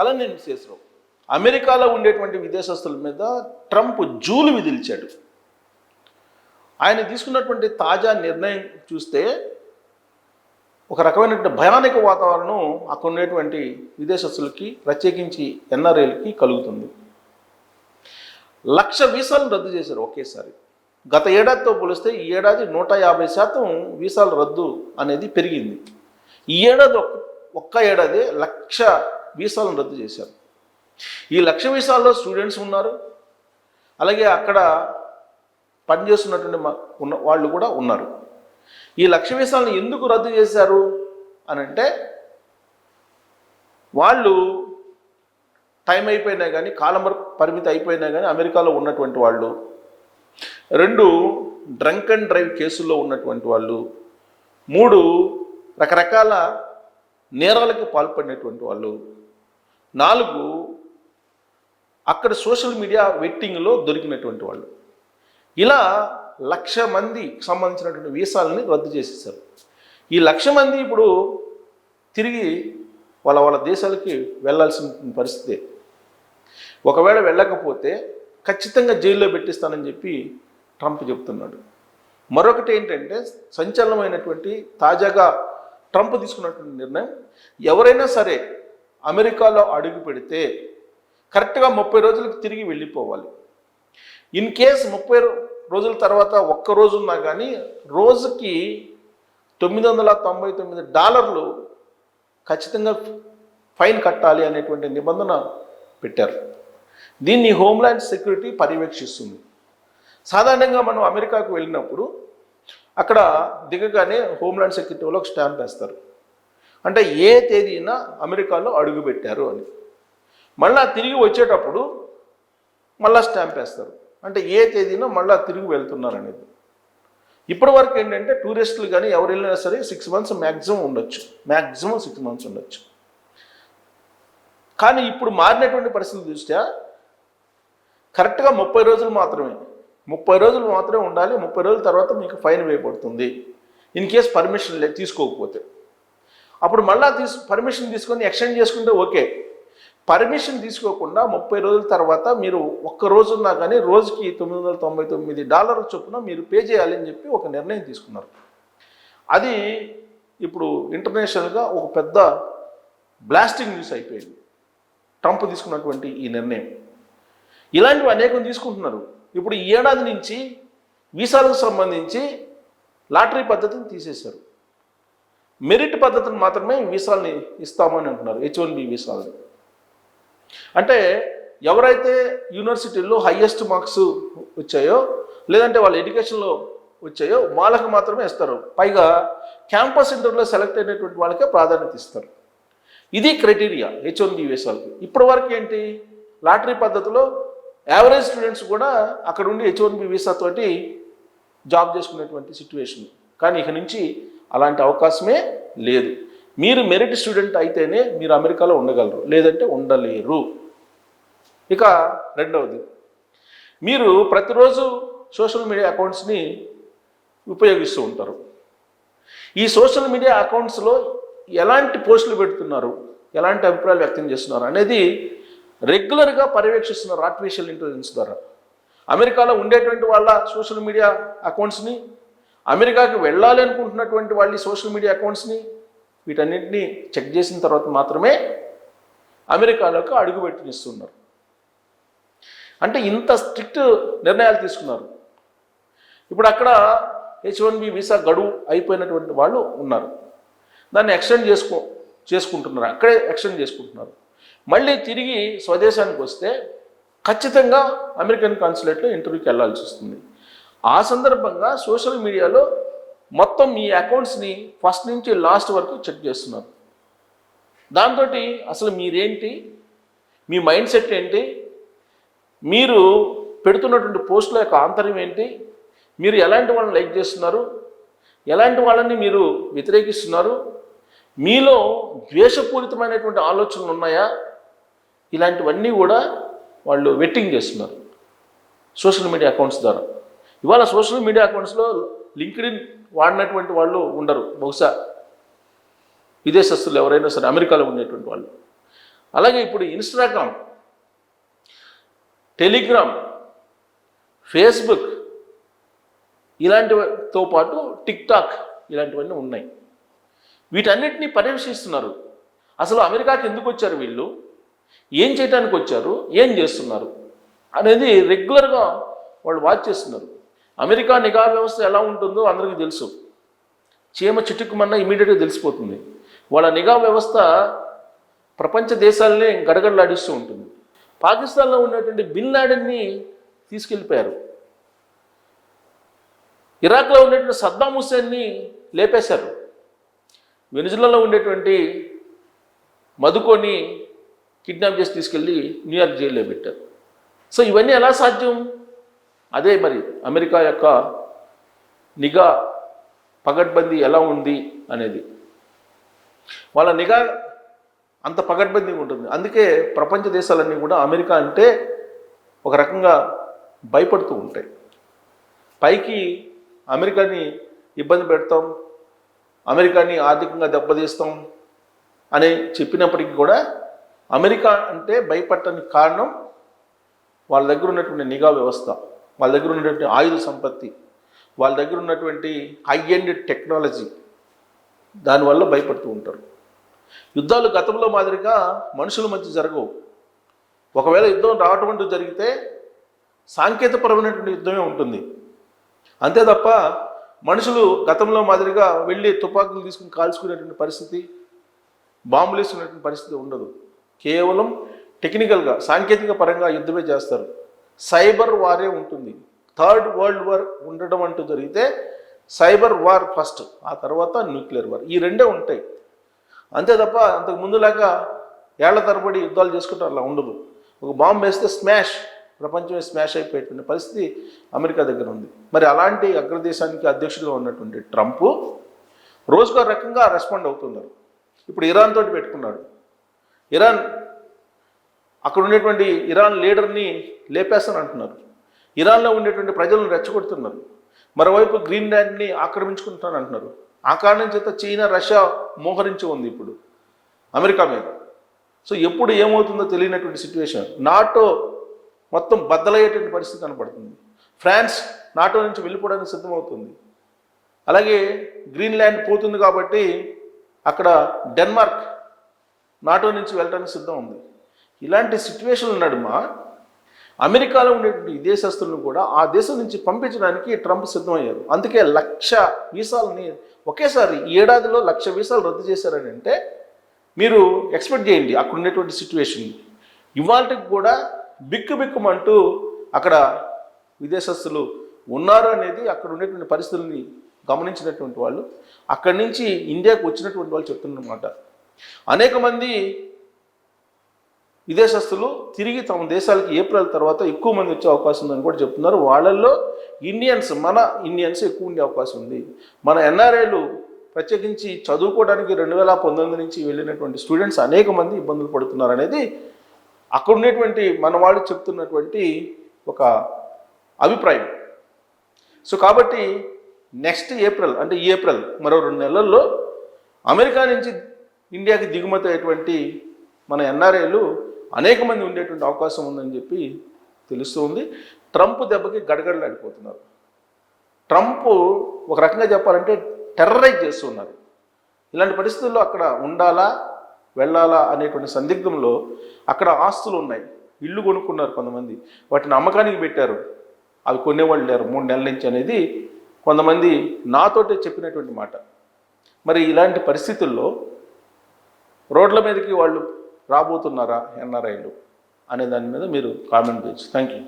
అలానే శేషరావు అమెరికాలో ఉండేటువంటి విదేశస్తుల మీద ట్రంప్ జూలు విధించాడు. ఆయన తీసుకున్నటువంటి తాజా నిర్ణయం చూస్తే ఒక రకమైనటువంటి భయానక వాతావరణం అక్కడ ఉండేటువంటి విదేశస్తులకి, ప్రత్యేకించి ఎన్ఆర్ఐలకి కలుగుతుంది. 1,00,000 వీసాలను రద్దు చేశారు ఒకేసారి. గత ఏడాదితో పోలిస్తే ఈ ఏడాది 150% వీసాల రద్దు అనేది పెరిగింది. ఈ ఏడాది ఒక్క ఏడాది 1,00,000 వీసాలను రద్దు చేశారు. ఈ 1,00,000 వీసాల్లో స్టూడెంట్స్ ఉన్నారు, అలాగే అక్కడ పనిచేస్తున్నటువంటి ఉన్న వాళ్ళు కూడా ఉన్నారు. ఈ 1,00,000 వీసాలను ఎందుకు రద్దు చేశారు అని అంటే, వాళ్ళు టైం అయిపోయినా కానీ, కాలం పరిమితి అయిపోయినా కానీ అమెరికాలో ఉన్నటువంటి వాళ్ళు, 2 డ్రంక్ అండ్ డ్రైవ్ కేసుల్లో ఉన్నటువంటి వాళ్ళు, 3 రకరకాల నేరాలకు పాల్పడినటువంటి వాళ్ళు, 4 అక్కడ సోషల్ మీడియా వెట్టింగ్లో దొరికినటువంటి వాళ్ళు. ఇలా 1,00,000 మందికి సంబంధించినటువంటి వీసాలని రద్దు చేసేసారు. ఈ 1,00,000 మంది ఇప్పుడు తిరిగి వాళ్ళ దేశాలకి వెళ్ళాల్సిన పరిస్థితి. ఒకవేళ వెళ్ళకపోతే ఖచ్చితంగా జైల్లో పెట్టిస్తానని చెప్పి ట్రంప్ చెప్తున్నాడు. మరొకటి ఏంటంటే, సంచలనమైనటువంటి తాజాగా ట్రంప్ తీసుకున్నటువంటి నిర్ణయం, ఎవరైనా సరే అమెరికాలో అడుగు పెడితే కరెక్ట్గా 30 రోజులకు తిరిగి వెళ్ళిపోవాలి. ఇన్ కేస్ 30 రోజుల తర్వాత ఒక్క రోజు ఉన్నా కానీ రోజుకి $999 ఖచ్చితంగా ఫైన్ కట్టాలి అనేటువంటి నిబంధన పెట్టారు. దీన్ని హోమ్ల్యాండ్ సెక్యూరిటీ పర్యవేక్షిస్తుంది. సాధారణంగా మనం అమెరికాకు వెళ్ళినప్పుడు అక్కడ దిగగానే హోమ్ల్యాండ్ సెక్యూరిటీ వాళ్ళు ఒక స్టాంప్ వేస్తారు, అంటే ఏ తేదీన అమెరికాలో అడుగుపెట్టారు అని. మళ్ళీ తిరిగి వచ్చేటప్పుడు మళ్ళీ స్టాంప్ వేస్తారు, అంటే ఏ తేదీన మళ్ళీ తిరిగి వెళ్తున్నారు అనేది. ఇప్పటి వరకు ఏంటంటే టూరిస్టులు కానీ ఎవరు వెళ్ళినా సరే 6 months మ్యాక్సిమం ఉండొచ్చు, మ్యాక్సిమం 6 months ఉండొచ్చు. కానీ ఇప్పుడు మారినటువంటి పరిస్థితుల దృష్ట్యా కరెక్ట్గా 30 రోజులు మాత్రమే ఉండాలి. 30 రోజుల తర్వాత మీకు ఫైన్ వేయబడుతుంది ఇన్ కేస్ పర్మిషన్ తీసుకోకపోతే. అప్పుడు మళ్ళీ పర్మిషన్ తీసుకొని ఎక్స్టెండ్ చేసుకుంటే ఓకే. పర్మిషన్ తీసుకోకుండా 30 రోజుల తర్వాత మీరు ఒక్క రోజు ఉన్నా కానీ రోజుకి $999 చొప్పున మీరు పే చేయాలని చెప్పి ఒక నిర్ణయం తీసుకున్నారు. అది ఇప్పుడు ఇంటర్నేషనల్గా ఒక పెద్ద బ్లాస్టింగ్ న్యూస్ అయిపోయింది ట్రంప్ తీసుకున్నటువంటి ఈ నిర్ణయం. ఇలాంటివి అనేకం తీసుకుంటున్నారు. ఇప్పుడు ఈ ఏడాది నుంచి వీసాలకు సంబంధించి లాటరీ పద్ధతిని తీసేశారు. మెరిట్ పద్ధతిని మాత్రమే వీసాలని ఇస్తామని అంటున్నారు, H-1B వీసాలని. అంటే ఎవరైతే యూనివర్సిటీల్లో హైయెస్ట్ మార్క్స్ వచ్చాయో, లేదంటే వాళ్ళ ఎడ్యుకేషన్లో వచ్చాయో వాళ్ళకి మాత్రమే ఇస్తారు. పైగా క్యాంపస్ ఇంటర్వ్యూలో సెలెక్ట్ అయినటువంటి వాళ్ళకే ప్రాధాన్యత ఇస్తారు. ఇది క్రైటీరియా H-1B వీసాలకి. ఇప్పటి వరకు ఏంటి, లాటరీ పద్ధతిలో యావరేజ్ స్టూడెంట్స్ కూడా అక్కడ ఉండి H-1B వీసా తోటి జాబ్ చేసుకునేటువంటి సిచ్యువేషన్. కానీ ఇక నుంచి అలాంటి అవకాశమే లేదు. మీరు మెరిట్ స్టూడెంట్ అయితేనే మీరు అమెరికాలో ఉండగలరు, లేదంటే ఉండలేరు. ఇక రెండవది, మీరు ప్రతిరోజు సోషల్ మీడియా అకౌంట్స్ని ఉపయోగిస్తూ ఉంటారు. ఈ సోషల్ మీడియా అకౌంట్స్లో ఎలాంటి పోస్టులు పెడుతున్నారు, ఎలాంటి అభిప్రాయాలు వ్యక్తం చేస్తున్నారు అనేది రెగ్యులర్గా పర్యవేక్షిస్తున్నారు ఆర్టిఫిషియల్ ఇంటెలిజెన్స్ ద్వారా. అమెరికాలో ఉండేటువంటి వాళ్ళ సోషల్ మీడియా అకౌంట్స్ని, అమెరికాకి వెళ్ళాలి అనుకుంటున్నటువంటి వాళ్ళ సోషల్ మీడియా అకౌంట్స్ని, వీటన్నింటినీ చెక్ చేసిన తర్వాత మాత్రమే అమెరికాలోకి అడుగుపెట్టనిస్తున్నారు. అంటే ఇంత స్ట్రిక్ట్ నిర్ణయాలు తీసుకున్నారు. ఇప్పుడు అక్కడ H-1B వీసా గడువు అయిపోయినటువంటి వాళ్ళు ఉన్నారు, దాన్ని ఎక్స్టెండ్ చేసుకుంటున్నారు, అక్కడే ఎక్స్టెండ్ చేసుకుంటున్నారు. మళ్ళీ తిరిగి స్వదేశానికి వస్తే ఖచ్చితంగా అమెరికన్ కాన్సులేట్లో ఇంటర్వ్యూకి వెళ్ళాల్సి వస్తుంది. ఆ సందర్భంగా సోషల్ మీడియాలో మొత్తం మీ అకౌంట్స్ని ఫస్ట్ నుంచి లాస్ట్ వరకు చెక్ చేస్తున్నారు. దాంతో అసలు మీరేంటి, మీ మైండ్ సెట్ ఏంటి, మీరు పెడుతున్నటువంటి పోస్టుల యొక్క ఆంతర్యం ఏంటి, మీరు ఎలాంటి వాళ్ళని లైక్ చేస్తున్నారు, ఎలాంటి వాళ్ళని మీరు వ్యతిరేకిస్తున్నారు, మీలో ద్వేషపూరితమైనటువంటి ఆలోచనలు ఉన్నాయా, ఇలాంటివన్నీ కూడా వాళ్ళు వెట్టింగ్ చేస్తున్నారు సోషల్ మీడియా అకౌంట్స్ ద్వారా. ఇవాళ సోషల్ మీడియా అకౌంట్స్లో లింక్డ్ఇన్ వాడినటువంటి వాళ్ళు ఉండరు, బహుశా విదేశస్తులు ఎవరైనా సరే అమెరికాలో ఉండేటువంటి వాళ్ళు. అలాగే ఇప్పుడు ఇన్స్టాగ్రామ్, టెలిగ్రామ్, ఫేస్బుక్ ఇలాంటితో పాటు టిక్టాక్ ఇలాంటివన్నీ ఉన్నాయి. వీటన్నిటినీ పర్యవేక్షిస్తున్నారు. అసలు అమెరికాకి ఎందుకు వచ్చారు వీళ్ళు, ఏం చేయడానికి వచ్చారు, ఏం చేస్తున్నారు అనేది రెగ్యులర్గా వాళ్ళు వాచ్ చేస్తున్నారు. అమెరికా నిఘా వ్యవస్థ ఎలా ఉంటుందో అందరికీ తెలుసు. చీమ చిటుక్కుమన్నా ఇమీడియట్గా తెలిసిపోతుంది. వాళ్ళ నిఘా వ్యవస్థ ప్రపంచ దేశాలనే గడగడలాడిస్తూ ఉంటుంది. పాకిస్తాన్లో ఉన్నటువంటి బిన్ లాడెన్ని తీసుకెళ్ళిపోయారు. ఇరాక్లో ఉండేటువంటి సద్దాం హుస్సేన్ని లేపేశారు. వెనిజులాలో ఉండేటువంటి మధుకోని కిడ్నాప్ చేసి తీసుకెళ్ళి న్యూయార్క్ జైల్లో పెట్టారు. సో ఇవన్నీ ఎలా సాధ్యం? అదే మరి అమెరికా యొక్క నిఘా పగడ్బందీ ఎలా ఉంది అనేది. వాళ్ళ నిఘా అంత పగడ్బందీగా ఉంటుంది. అందుకే ప్రపంచ దేశాలన్నీ కూడా అమెరికా అంటే ఒక రకంగా భయపడుతూ ఉంటాయి. పైకి అమెరికాని ఇబ్బంది పెడతాం, అమెరికాని ఆర్థికంగా దెబ్బతీస్తాం అని చెప్పినప్పటికీ కూడా అమెరికా అంటే భయపడటానికి కారణం వాళ్ళ దగ్గర ఉన్నటువంటి నిఘా వ్యవస్థ, వాళ్ళ దగ్గర ఉన్నటువంటి ఆయుధ సంపత్తి, వాళ్ళ దగ్గర ఉన్నటువంటి హై ఎండ్ టెక్నాలజీ, దానివల్ల భయపడుతూ ఉంటారు. యుద్ధాలు గతంలో మాదిరిగా మనుషుల మధ్య జరగవు. ఒకవేళ యుద్ధం రావటం అంటూ జరిగితే సాంకేతికపరమైనటువంటి యుద్ధమే ఉంటుంది. అంతే తప్ప మనుషులు గతంలో మాదిరిగా వెళ్ళి తుపాకులు తీసుకుని కాల్చుకునేటువంటి పరిస్థితి, బాంబులు వేసుకునేటువంటి పరిస్థితి ఉండదు. కేవలం టెక్నికల్గా సాంకేతిక పరంగా యుద్ధమే చేస్తారు. సైబర్ వారే ఉంటుంది. థర్డ్ వరల్డ్ వార్ ఉండడం అంటూ జరిగితే సైబర్ వార్ ఫస్ట్, ఆ తర్వాత న్యూక్లియర్ వార్, ఈ రెండే ఉంటాయి. అంతే తప్ప అంతకు ముందులాగా ఏళ్ల తరబడి యుద్ధాలు చేసుకుంటారు అలా ఉండదు. ఒక బాంబు వేస్తే స్మాష్, ప్రపంచమే స్మాష్ అయిపోయేటువంటి పరిస్థితి అమెరికా దగ్గర ఉంది. మరి అలాంటి అగ్రదేశానికి అధ్యక్షుడిగా ఉన్నటువంటి ట్రంప్ రోజుకో రకంగా రెస్పాండ్ అవుతున్నారు. ఇప్పుడు ఇరాన్ తోటి పెట్టుకున్నాడు. ఇరాన్ అక్కడ ఉండేటువంటి ఇరాన్ లీడర్ని లేపేస్తాను అంటున్నారు. ఇరాన్లో ఉండేటువంటి ప్రజలను రెచ్చగొడుతున్నారు. మరోవైపు గ్రీన్లాండ్ని ఆక్రమించుకుంటాను అంటున్నారు. ఆ కారణం చేత చైనా, రష్యా మోహరించి ఉంది ఇప్పుడు అమెరికా మీద. సో ఎప్పుడు ఏమవుతుందో తెలియనటువంటి సిచ్యువేషన్. నాటో మొత్తం బద్దలయ్యేటువంటి పరిస్థితి కనపడుతుంది. ఫ్రాన్స్ నాటో నుంచి వెళ్ళిపోవడానికి సిద్ధమవుతుంది. అలాగే గ్రీన్లాండ్ పోతుంది కాబట్టి అక్కడ డెన్మార్క్ నాటో నుంచి వెళ్ళడానికి సిద్ధం ఉంది. ఇలాంటి సిచ్యువేషన్లు నడుమ అమెరికాలో ఉండేటువంటి విదేశస్తులను కూడా ఆ దేశం నుంచి పంపించడానికి ట్రంప్ సిద్ధమయ్యారు. అందుకే 1,00,000 వీసాలని ఒకేసారి ఈ ఏడాదిలో 1,00,000 వీసాలు రద్దు చేశారని అంటే మీరు ఎక్స్పెక్ట్ చేయండి అక్కడ ఉండేటువంటి సిచ్యువేషన్. ఇవాళకి కూడా బిక్కుబిక్కుమంటూ అక్కడ విదేశస్తులు ఉన్నారు అనేది అక్కడ ఉండేటువంటి పరిస్థితుల్ని గమనించినటువంటి వాళ్ళు, అక్కడి నుంచి ఇండియాకు వచ్చినటువంటి వాళ్ళు చెప్తున్నమాట. అనేక మంది విదేశస్తులు తిరిగి తమ దేశాలకి ఏప్రిల్ తర్వాత ఎక్కువ మంది వచ్చే అవకాశం ఉందని కూడా చెప్తున్నారు. వాళ్ళల్లో మన ఇండియన్స్ ఎక్కువ ఉండే అవకాశం ఉంది. మన ఎన్ఆర్ఐలు ప్రత్యేకించి చదువుకోవడానికి 2019 నుంచి వెళ్ళినటువంటి స్టూడెంట్స్ అనేక మంది ఇబ్బందులు పడుతున్నారు అనేది అక్కడ ఉండేటువంటి మన వాళ్ళు చెప్తున్నటువంటి ఒక అభిప్రాయం. సో కాబట్టి నెక్స్ట్ ఏప్రిల్ అంటే ఈ ఏప్రిల్ మరో 2 నెలల్లో అమెరికా నుంచి ఇండియాకి దిగుమతి అయ్యేటువంటి మన ఎన్ఆర్ఐలు అనేక మంది ఉండేటువంటి అవకాశం ఉందని చెప్పి తెలుస్తుంది. ట్రంప్ దెబ్బకి గడగడలాడిపోతున్నారు. ట్రంప్ ఒక రకంగా చెప్పాలంటే టెర్రరైజ్ చేస్తున్నారు. ఇలాంటి పరిస్థితుల్లో అక్కడ ఉండాలా వెళ్ళాలా అనేటువంటి సందిగ్ధంలో అక్కడ ఆస్తులు ఉన్నాయి, ఇళ్ళు కొనుక్కున్నారు కొంతమంది, వాటిని అమ్మకానికి పెట్టారు, అవి కొనేవాళ్ళు లేరు 3 నెలల నుంచి అనేది కొంతమంది నాతోటే చెప్పినటువంటి మాట. మరి ఇలాంటి పరిస్థితుల్లో రోడ్ల మీదకి వాళ్ళు రాబోతున్నారా ఎన్ఆర్ఐలు అనే దాని మీద మీరు కామెంట్ చేయొచ్చు. Thank you.